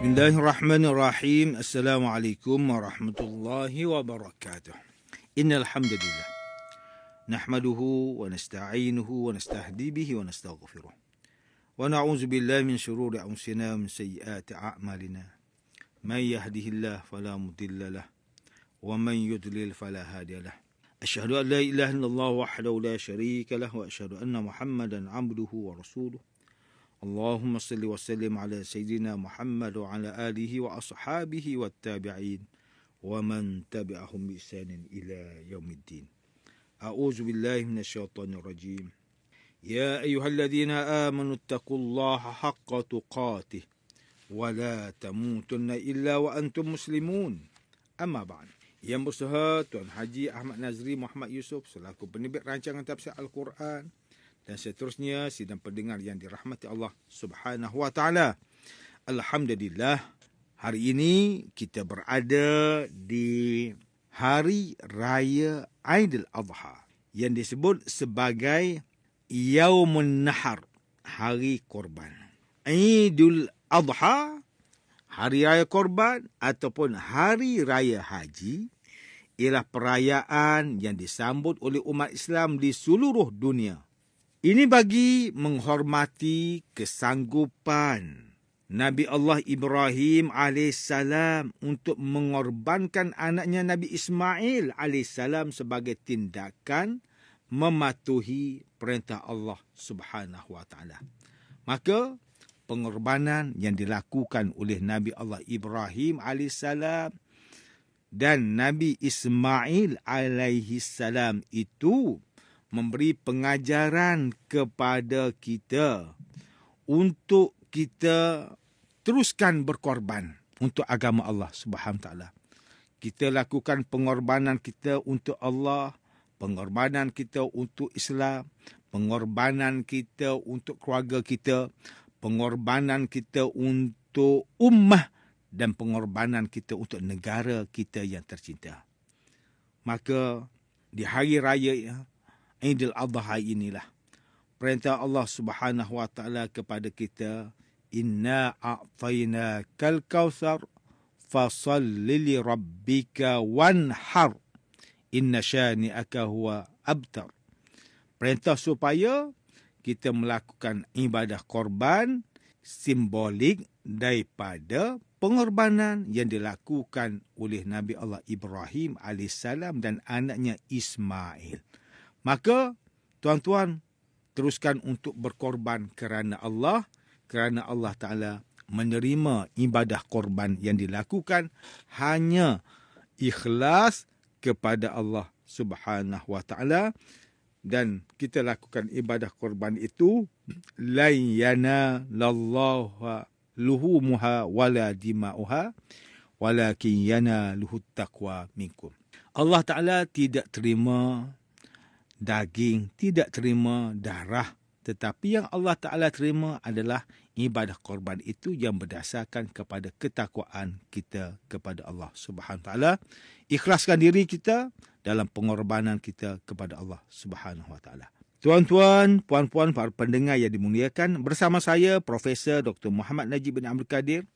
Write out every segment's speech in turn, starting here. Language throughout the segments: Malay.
Bismillahirrahmanirrahim. Assalamualaikum warahmatullahi wabarakatuh. Innal hamdalillah nahmaduhu wa nasta'inuhu wa nastahdi bihi wa nastaghfiruh. Wa na'udzu billahi min shururi anfusina wa min sayyiati a'malina. May yahdihillahu fala mudilla lahu wa man yudlil fala hadiya lahu. Asyhadu an la ilaha illallah wahdahu la syarika lahu wa asyhadu anna Muhammadan 'abduhu wa rasuluh. Allahumma salli wa sallim ala Sayyidina Muhammad wa ala alihi wa ashabihi wa tabi'in wa man tabi'ahum bi ihsanin ila yaumiddin. A'udzu billahi minasyaitonir rajim. Ya ayyuhalladzina amanu taqullaha haqqa tuqatih wa la tamutunna illa wa antum muslimun. Amma ba'd. Yang bersama Tuan Haji Ahmad Nazri Muhammad Yusof selaku penerbit rancangan tafsir Al-Quran dan seterusnya sidang pendengar yang dirahmati Allah Subhanahu wa taala. Alhamdulillah, hari ini kita berada di hari raya Aidil Adha yang disebut sebagai Yaumun Nahar, hari korban. Aidil Adha, hari raya korban ataupun hari raya haji, ialah perayaan yang disambut oleh umat Islam di seluruh dunia. Ini bagi menghormati kesanggupan Nabi Allah Ibrahim AS untuk mengorbankan anaknya Nabi Ismail AS sebagai tindakan mematuhi perintah Allah Subhanahu wa taala. Maka pengorbanan yang dilakukan oleh Nabi Allah Ibrahim AS dan Nabi Ismail AS itu memberi pengajaran kepada kita untuk kita teruskan berkorban untuk agama Allah Subhanahu Wa Taala. Kita lakukan pengorbanan kita untuk Allah, pengorbanan kita untuk Islam, pengorbanan kita untuk keluarga kita, pengorbanan kita untuk ummah dan pengorbanan kita untuk negara kita yang tercinta. Maka di hari raya Aidil Adha inilah perintah Allah Subhanahu wa taala kepada kita, inna a'tainakal kautsar fasalli li rabbika wanhar inna syani'aka huwa abtar. Perintah supaya kita melakukan ibadah korban simbolik daripada pengorbanan yang dilakukan oleh Nabi Allah Ibrahim AS dan anaknya Ismail. Maka tuan-tuan teruskan untuk berkorban kerana Allah Ta'ala menerima ibadah korban yang dilakukan hanya ikhlas kepada Allah Subhanahu wa taala, dan kita lakukan ibadah korban itu la yanalallahu luhumuha wala dima'uha walakin yanaluhut taqwa minkum. Allah Ta'ala tidak terima daging, tidak terima darah, tetapi yang Allah Ta'ala terima adalah ibadah korban itu yang berdasarkan kepada ketakwaan kita kepada Allah Subhanahu Wa Taala. Ikhlaskan diri kita dalam pengorbanan kita kepada Allah Subhanahu Wa Taala. Tuan-tuan, puan-puan, para pendengar yang dimuliakan, bersama saya Profesor Dr. Muhammad Najib bin Abdul Kadir,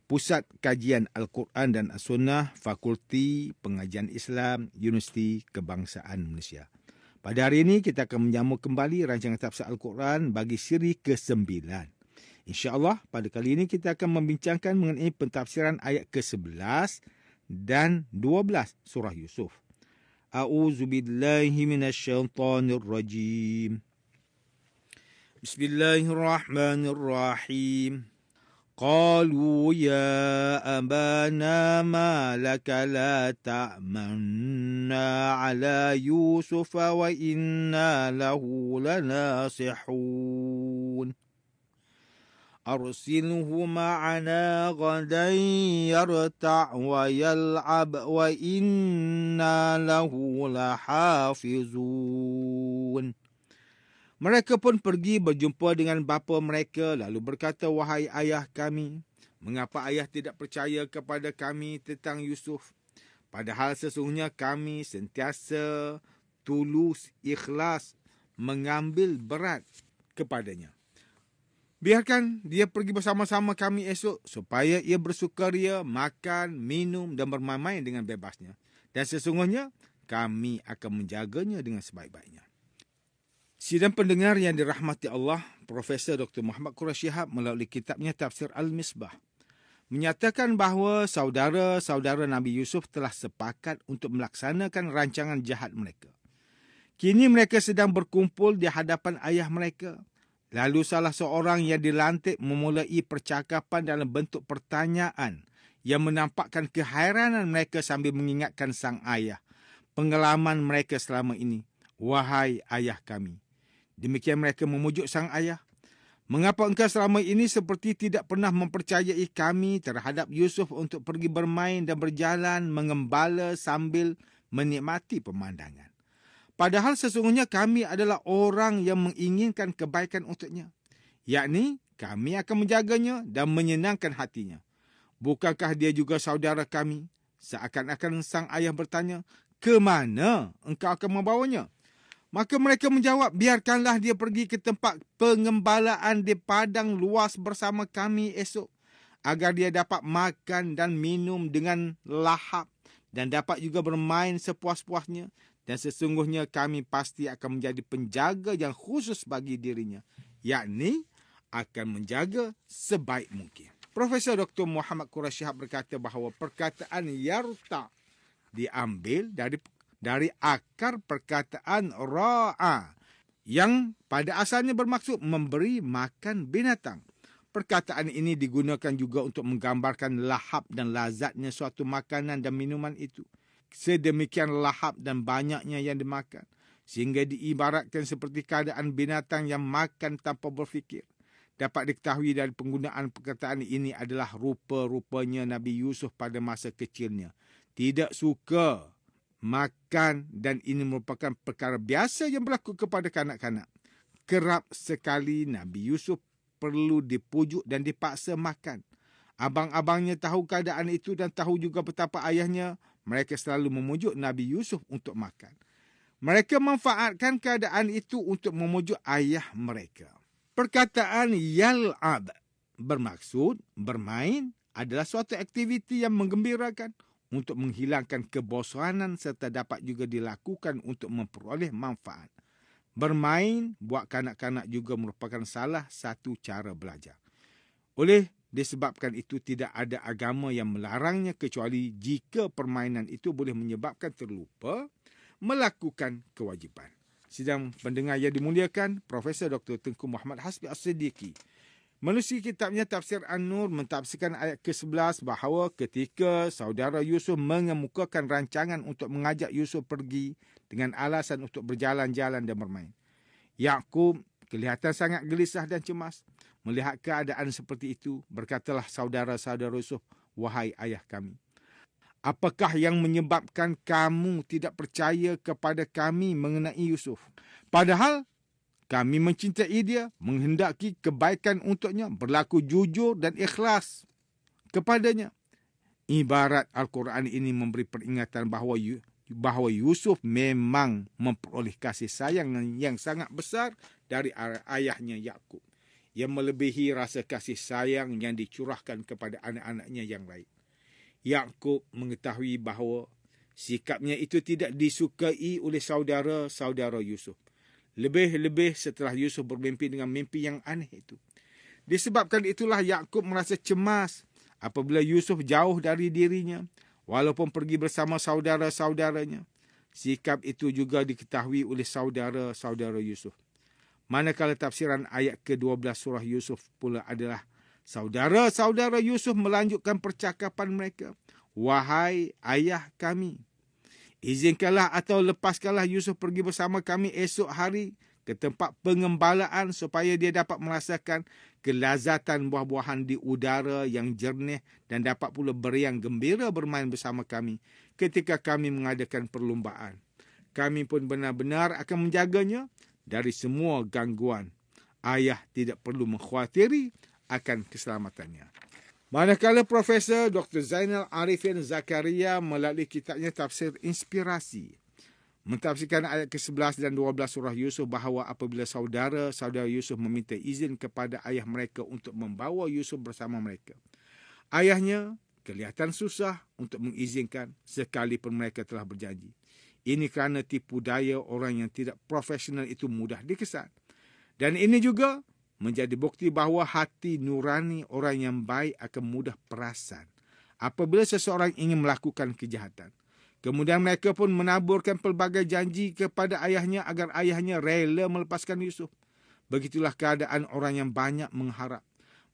Pusat Kajian Al-Quran dan As-Sunnah, Fakulti Pengajian Islam, Universiti Kebangsaan Malaysia. Pada hari ini kita akan menyambung kembali rancangan tafsir Al-Quran bagi siri ke-9. InsyaAllah pada kali ini kita akan membincangkan mengenai pentafsiran ayat ke-11 dan 12 surah Yusuf. A'udzu billahi minasyaitonir rajim. Bismillahirrahmanirrahim. قالوا يا أبانا ما لك لا تأمنا على يوسف وإنا له لناصحون أرسله معنا غدا يرتع ويلعب وإنا له لحافظون. Mereka pun pergi berjumpa dengan bapa mereka lalu berkata, wahai ayah kami, mengapa ayah tidak percaya kepada kami tentang Yusuf? Padahal sesungguhnya kami sentiasa tulus, ikhlas mengambil berat kepadanya. Biarkan dia pergi bersama-sama kami esok supaya ia bersukaria, makan, minum dan bermain-main dengan bebasnya. Dan sesungguhnya kami akan menjaganya dengan sebaik-baiknya. Sidang pendengar yang dirahmati Allah, Profesor Dr. Muhammad Quraish Shihab melalui kitabnya Tafsir Al-Misbah menyatakan bahawa saudara-saudara Nabi Yusuf telah sepakat untuk melaksanakan rancangan jahat mereka. Kini mereka sedang berkumpul di hadapan ayah mereka. Lalu salah seorang yang dilantik memulai percakapan dalam bentuk pertanyaan yang menampakkan keheranan mereka sambil mengingatkan sang ayah pengalaman mereka selama ini. Wahai ayah kami. Demikian mereka memujuk sang ayah. Mengapa engkau selama ini seperti tidak pernah mempercayai kami terhadap Yusuf untuk pergi bermain dan berjalan mengembala sambil menikmati pemandangan? Padahal sesungguhnya kami adalah orang yang menginginkan kebaikan untuknya. Yakni kami akan menjaganya dan menyenangkan hatinya. Bukankah dia juga saudara kami? Seakan-akan sang ayah bertanya, ke mana engkau akan membawanya? Maka mereka menjawab, biarkanlah dia pergi ke tempat pengembalaan di padang luas bersama kami esok. Agar dia dapat makan dan minum dengan lahap dan dapat juga bermain sepuas-puasnya. Dan sesungguhnya kami pasti akan menjadi penjaga yang khusus bagi dirinya. Yakni akan menjaga sebaik mungkin. Profesor Dr. Muhammad Quraish Shihab berkata bahawa perkataan yarta diambil dari akar perkataan ra'a yang pada asalnya bermaksud memberi makan binatang. Perkataan ini digunakan juga untuk menggambarkan lahap dan lazatnya suatu makanan dan minuman itu. Sedemikian lahap dan banyaknya yang dimakan, sehingga diibaratkan seperti keadaan binatang yang makan tanpa berfikir. Dapat diketahui dari penggunaan perkataan ini adalah rupa-rupanya Nabi Yusuf pada masa kecilnya. Tidak suka makan dan ini merupakan perkara biasa yang berlaku kepada kanak-kanak. Kerap sekali Nabi Yusuf perlu dipujuk dan dipaksa makan. Abang-abangnya tahu keadaan itu dan tahu juga betapa ayahnya. Mereka selalu memujuk Nabi Yusuf untuk makan. Mereka memanfaatkan keadaan itu untuk memujuk ayah mereka. Perkataan yal'ab bermaksud bermain adalah suatu aktiviti yang menggembirakan untuk menghilangkan kebosanan serta dapat juga dilakukan untuk memperoleh manfaat. Bermain buat kanak-kanak juga merupakan salah satu cara belajar. Oleh disebabkan itu tidak ada agama yang melarangnya kecuali jika permainan itu boleh menyebabkan terlupa melakukan kewajipan. Sidang pendengar yang dimuliakan, Profesor Dr. Tengku Muhammad Hasbi As-Siddiqi menerusi kitabnya Tafsir An-Nur mentafsirkan ayat ke-11 bahawa ketika saudara Yusuf mengemukakan rancangan untuk mengajak Yusuf pergi dengan alasan untuk berjalan-jalan dan bermain, Yaqub kelihatan sangat gelisah dan cemas. Melihat keadaan seperti itu, berkatalah saudara-saudara Yusuf, wahai ayah kami, apakah yang menyebabkan kamu tidak percaya kepada kami mengenai Yusuf? Padahal kami mencintai dia, menghendaki kebaikan untuknya, berlaku jujur dan ikhlas kepadanya. Ibarat Al-Quran ini memberi peringatan bahawa Yusuf memang memperoleh kasih sayang yang sangat besar dari ayahnya Yaqub, yang melebihi rasa kasih sayang yang dicurahkan kepada anak-anaknya yang lain. Yaqub mengetahui bahawa sikapnya itu tidak disukai oleh saudara-saudara Yusuf. Lebih-lebih setelah Yusuf bermimpi dengan mimpi yang aneh itu. Disebabkan itulah Yaqub merasa cemas apabila Yusuf jauh dari dirinya, walaupun pergi bersama saudara-saudaranya. Sikap itu juga diketahui oleh saudara-saudara Yusuf. Manakala tafsiran ayat ke-12 surah Yusuf pula adalah saudara-saudara Yusuf melanjutkan percakapan mereka. Wahai ayah kami, izinkanlah atau lepaskanlah Yusuf pergi bersama kami esok hari ke tempat pengembalaan supaya dia dapat merasakan kelazatan buah-buahan di udara yang jernih dan dapat pula beriang gembira bermain bersama kami ketika kami mengadakan perlumbaan. Kami pun benar-benar akan menjaganya dari semua gangguan. Ayah tidak perlu mengkhuatiri akan keselamatannya. Manakala Profesor Dr. Zainal Arifin Zakaria melalui kitabnya Tafsir Inspirasi mentafsirkan ayat ke-11 dan 12 surah Yusuf bahawa apabila saudara-saudara Yusuf meminta izin kepada ayah mereka untuk membawa Yusuf bersama mereka, ayahnya kelihatan susah untuk mengizinkan sekalipun mereka telah berjanji. Ini kerana tipu daya orang yang tidak profesional itu mudah dikesan. Dan ini juga menjadi bukti bahawa hati nurani orang yang baik akan mudah perasan apabila seseorang ingin melakukan kejahatan. Kemudian mereka pun menaburkan pelbagai janji kepada ayahnya agar ayahnya rela melepaskan Yusuf. Begitulah keadaan orang yang banyak mengharap.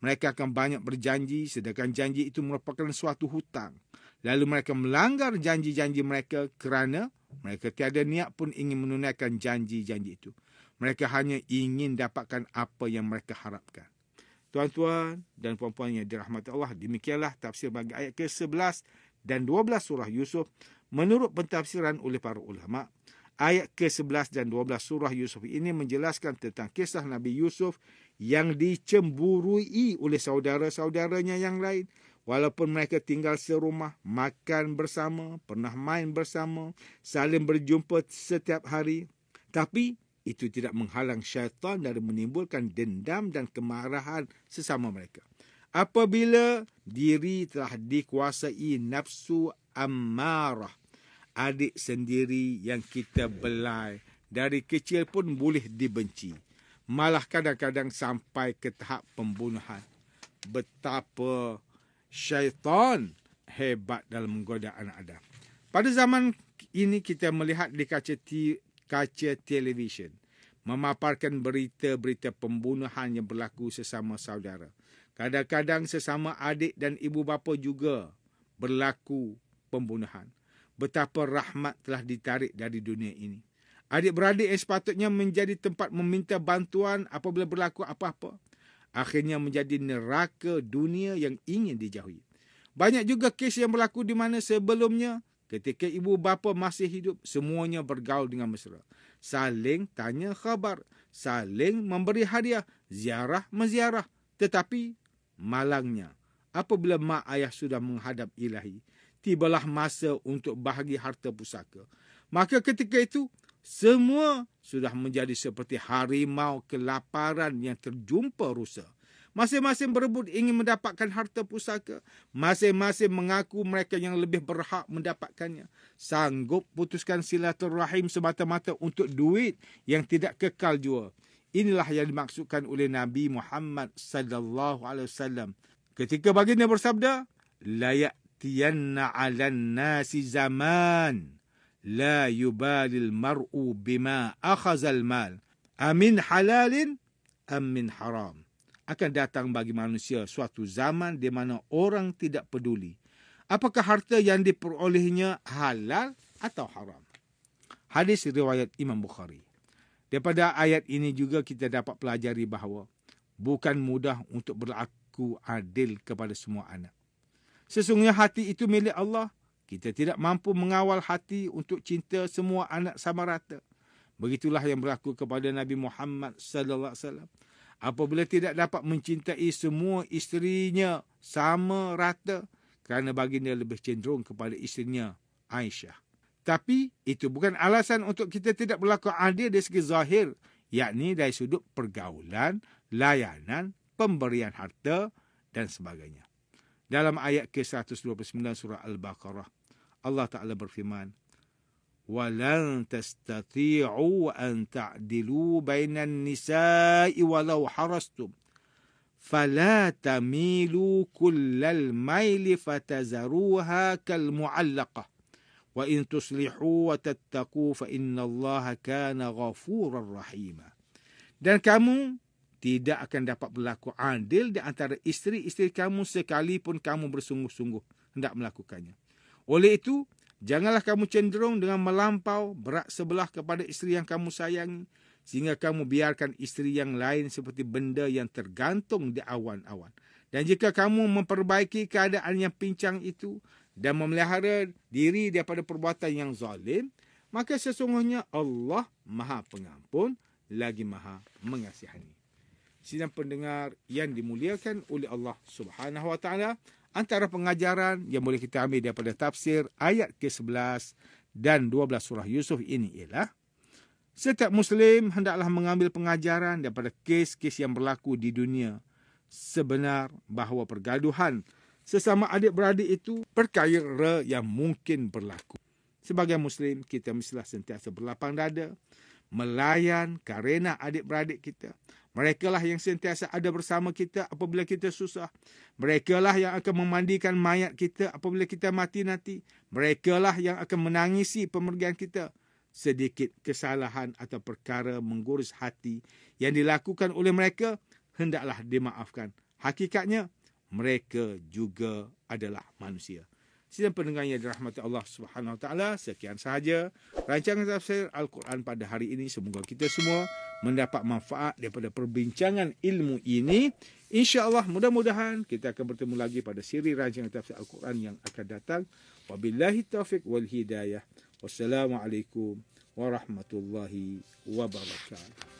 Mereka akan banyak berjanji sedangkan janji itu merupakan suatu hutang. Lalu mereka melanggar janji-janji mereka kerana mereka tiada niat pun ingin menunaikan janji-janji itu. Mereka hanya ingin dapatkan apa yang mereka harapkan. Tuan-tuan dan puan-puan yang dirahmati Allah, demikianlah tafsir bagi ayat ke-11 dan 12 surah Yusuf menurut pentafsiran oleh para ulama. Ayat ke-11 dan 12 surah Yusuf ini menjelaskan tentang kisah Nabi Yusuf yang dicemburui oleh saudara-saudaranya yang lain. Walaupun mereka tinggal serumah, makan bersama, pernah main bersama, saling berjumpa setiap hari. Tapi itu tidak menghalang syaitan dari menimbulkan dendam dan kemarahan sesama mereka. Apabila diri telah dikuasai nafsu ammarah, adik sendiri yang kita belai dari kecil pun boleh dibenci. Malah kadang-kadang sampai ke tahap pembunuhan. Betapa syaitan hebat dalam menggoda anak Adam. Pada zaman ini kita melihat di kaca televisyen memaparkan berita-berita pembunuhan yang berlaku sesama saudara. Kadang-kadang sesama adik dan ibu bapa juga berlaku pembunuhan. Betapa rahmat telah ditarik dari dunia ini. Adik-beradik yang sepatutnya menjadi tempat meminta bantuan apabila berlaku apa-apa, akhirnya menjadi neraka dunia yang ingin dijauhi. Banyak juga kes yang berlaku di mana sebelumnya, ketika ibu bapa masih hidup, semuanya bergaul dengan mesra. Saling tanya khabar, saling memberi hadiah, ziarah-menziarah. Tetapi malangnya, apabila mak ayah sudah menghadap ilahi, tibalah masa untuk bahagi harta pusaka. Maka ketika itu, semua sudah menjadi seperti harimau kelaparan yang terjumpa rusa. Masing-masing berebut ingin mendapatkan harta pusaka. Masing-masing mengaku mereka yang lebih berhak mendapatkannya. Sanggup putuskan silaturahim semata-mata untuk duit yang tidak kekal jua. Inilah yang dimaksudkan oleh Nabi Muhammad sallallahu alaihi wasallam ketika baginda bersabda, la ya'tiyanna 'alan nasi zaman la yubalil mar'u bima akhazal mal amin halalin am min haram. Akan datang bagi manusia suatu zaman di mana orang tidak peduli apakah harta yang diperolehnya halal atau haram. Hadis riwayat Imam Bukhari. Daripada ayat ini juga kita dapat pelajari bahawa bukan mudah untuk berlaku adil kepada semua anak. Sesungguhnya hati itu milik Allah. Kita tidak mampu mengawal hati untuk cinta semua anak sama rata. Begitulah yang berlaku kepada Nabi Muhammad sallallahu alaihi wasallam. Apabila tidak dapat mencintai semua isterinya sama rata, kerana baginda lebih cenderung kepada isterinya Aisyah. Tapi itu bukan alasan untuk kita tidak berlaku adil dari segi zahir, yakni dari sudut pergaulan, layanan, pemberian harta dan sebagainya. Dalam ayat ke-129 surah Al-Baqarah, Allah Ta'ala berfirman, وَلَنْ تَسْتَطِيعُوا أَنْ تَعْدِلُوا بَيْنَ النِّسَاءِ وَلَوْ حَرَصْتُمْ فَلَا تَمِيلُوا كُلَّ الْمَيْلِ فَتَذَرُوهَا كَالْمُعَلَّقَةِ وَإِنْ تُصْلِحُوا وَتَتَّقُوا فَإِنَّ اللَّهَ كَانَ غَفُورًا رَحِيمًا. Dan kamu tidak akan dapat berlaku adil di antara isteri-isteri kamu sekalipun kamu bersungguh-sungguh hendak melakukannya. Oleh itu, janganlah kamu cenderung dengan melampau berat sebelah kepada isteri yang kamu sayangi, sehingga kamu biarkan isteri yang lain seperti benda yang tergantung di awan-awan. Dan jika kamu memperbaiki keadaan yang pincang itu dan memelihara diri daripada perbuatan yang zalim, maka sesungguhnya Allah Maha Pengampun lagi Maha Mengasihani. Sidang pendengar yang dimuliakan oleh Allah Subhanahu Wa Taala, antara pengajaran yang boleh kita ambil daripada tafsir ayat ke-11 dan 12 surah Yusuf ini ialah setiap Muslim hendaklah mengambil pengajaran daripada kes-kes yang berlaku di dunia sebenar bahawa pergaduhan sesama adik-beradik itu perkara yang mungkin berlaku. Sebagai Muslim, kita mestilah sentiasa berlapang dada, melayan karena adik-beradik kita. Mereka lah yang sentiasa ada bersama kita apabila kita susah. Mereka lah yang akan memandikan mayat kita apabila kita mati nanti. Mereka lah yang akan menangisi pemergian kita. Sedikit kesalahan atau perkara menggurus hati yang dilakukan oleh mereka, hendaklah dimaafkan. Hakikatnya, mereka juga adalah manusia. Sidang pendengar yang dirahmati Allah Subhanahu Wa Taala, sekian sahaja rancangan tafsir Al-Quran pada hari ini. Semoga kita semua mendapat manfaat daripada perbincangan ilmu ini. InsyaAllah, mudah-mudahan kita akan bertemu lagi pada siri rancangan tafsir Al-Quran yang akan datang. Wabillahi taufiq wal hidayah. Wassalamualaikum warahmatullahi wabarakatuh.